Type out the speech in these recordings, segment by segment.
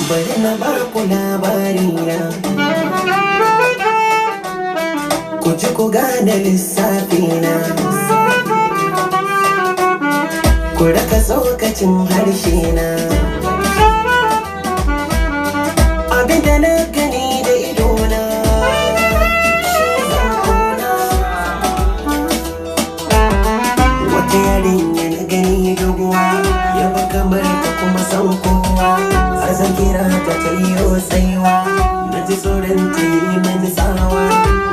bari na ba ku labarina, ku ji ku gane lissafina, ku raka tsokacin harshe na. Abinda na gani da idona shi zan auna. Wata yarinya na gani doguwa, yaba kamar ta kuma san kowa. Har zan kira ta ta yi tsayuwa, na ji tsoron ta yi mani tsawa.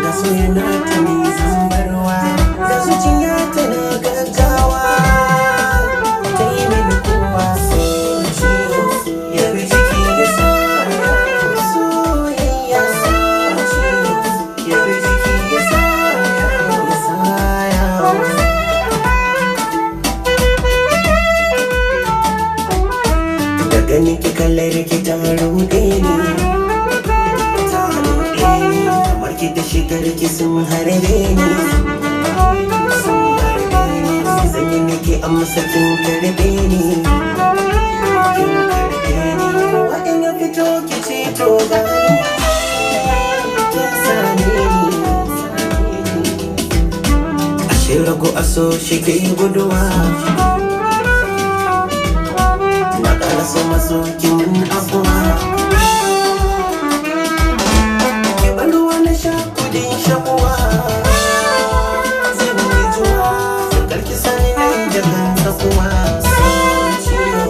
Ga so yana ta ni zambarwa, ga zuciya ta na gaggawa. Ta yi mini kowa so ciwo, ya bi jiki ya sa soyayya so ciwo, ya bi jiki ya sa gani ki kallar ki ta ruɗe ni, kamar ki da shigar ki sun harbe ni, zan yi miki amsa kin karɓe ni, waɗin ya fito ki ce to gani kin same ni. Ashe rago aso shi ke guduwa, so kin afuwa, ki bar wani sha kudin shakuwa. Zan yi juwa, karki sani na yi jagan sakuwa. So ciwo,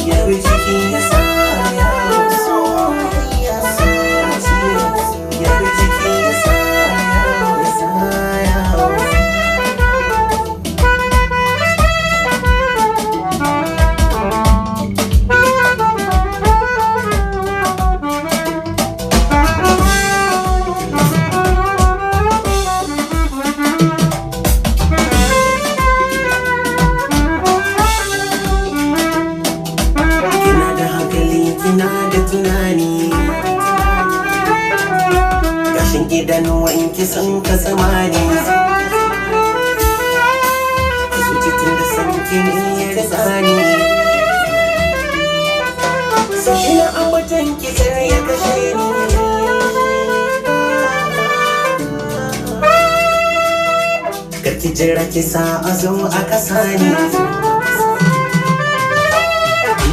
ya bi jiki ya sa yawo. Soyayya so ciwo, ya bi jiki ya sa yawo. Kina da tunani, gashin idanuwan ki sun ka zamani, zucitin da san kini ya tsani. So ina ambatan ki sai ya kashe ni, karki jira ki sa a zo a kasa ni.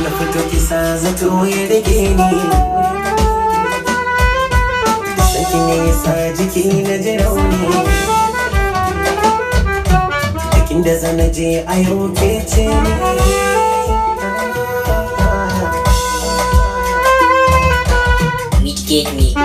Na fito kisa zato ya rage ni, sanki ne yasa jiki na ji rauni. Dakin da zana je a yau ke ce ni. Midgate Mix.